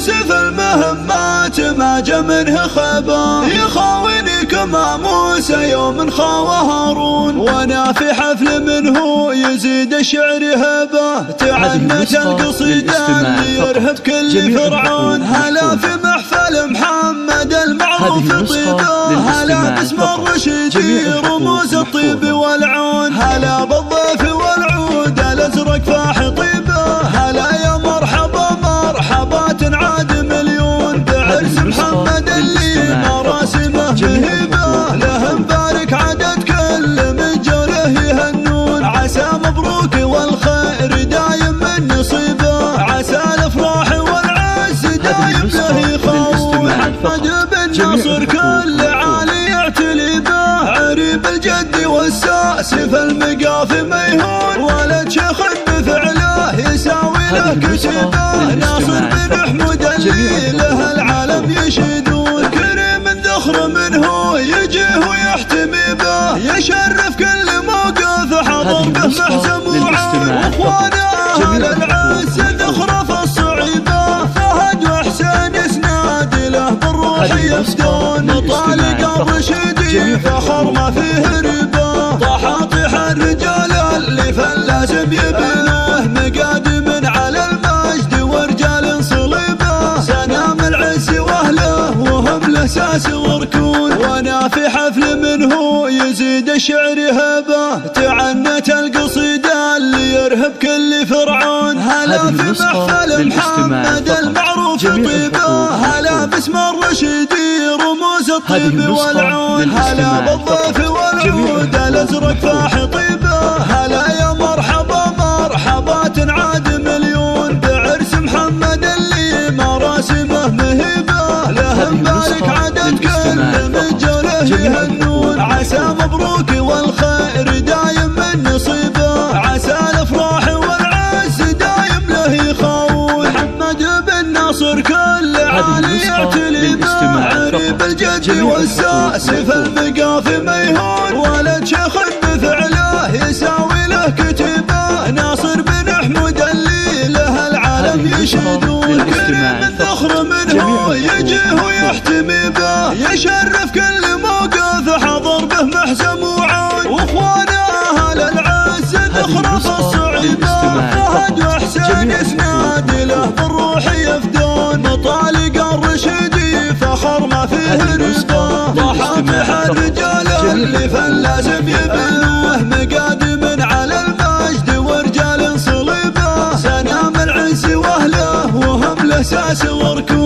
العز في المهمات ما جا منه خبا، يخاوني كما موسى يوم خاوى هارون، وانا في حفل منه يزيد الشعر هبه، تعنت القصيدة اللي يرهب كل فرعون. هلا في محفل محمد المعروف طيبه، هلا باسم الرشيد رموز الطيب والعون، هلا بالضيف والعود الازرق فاح طيبه، هلا يا مرحبا مرحبا تنعاد مليون، بعرس محمد اللي مراسمه مهيبه، له مبارك عدد كل من جوله يهنون، عسى مبروك والخير دايم من نصيبه، عسى الافراح والعز دايم له يخون. محمد بن ناصر كل عالي يعتلي به، عريب الجد والساس في المقاف ميهون، ولد شيخ بفعله يساوي له كتبه، ناصر بن حمود اللي له العالم يشيدون، كريم ذخر منه يجيه ويحتمي به، يشرف كل موقف حضر به محزم وعون، واخوانه اهل العز ذخره في الصعيبه، فهد وحسين يسناد له بالروح يفدون، طالق الرشيدي فخر ما فيه ربا، طحاطح الرجال اللي فلازم يبنوه، مقادم على المجد ورجال صليبه، سنام العز واهله وهم الاساس وركون، وانا في حفل منه يزيد الشعر هبه، تعنت القصيده اللي يرهب كل فرعون. هلا في محفل محمد المعروف طيبه، هلا باسم الرشيدي رموز الطيب والعون، هلا بالضيف والعود الازرق فاح طيبه، هلا يا مرحبا مرحبا تنعاد مليون، بعرس محمد اللي مراسمه مهيبه، له مبارك عدد كل من جوله يهنون، عسى مبروك والخير دايم من نصيبه، عسى الافراح والعز دايم له يخون. محمد بن ناصر كل عالي يعتلي به، عريب الجد والساس في المقاف ميهون، ولد شيخ بفعله يساوي له كتبه، ناصر بن حمود اللي له العالم يشيدون، كريم ذخر منه يجيه ويحتمي به، يشرف كل موقف حضر به محزم وعون، واخوانه اهل العز ذخره في الصعيبه، فهد وحسين يسناد له بالروح يفدون، طالق الرشيدي فخر ما فيه ربا، طحاطح الرجال اللي فلازم يبنوه، مقادم على المجد ورجال صليبه، سنام العز واهله وهم الاساس وركون.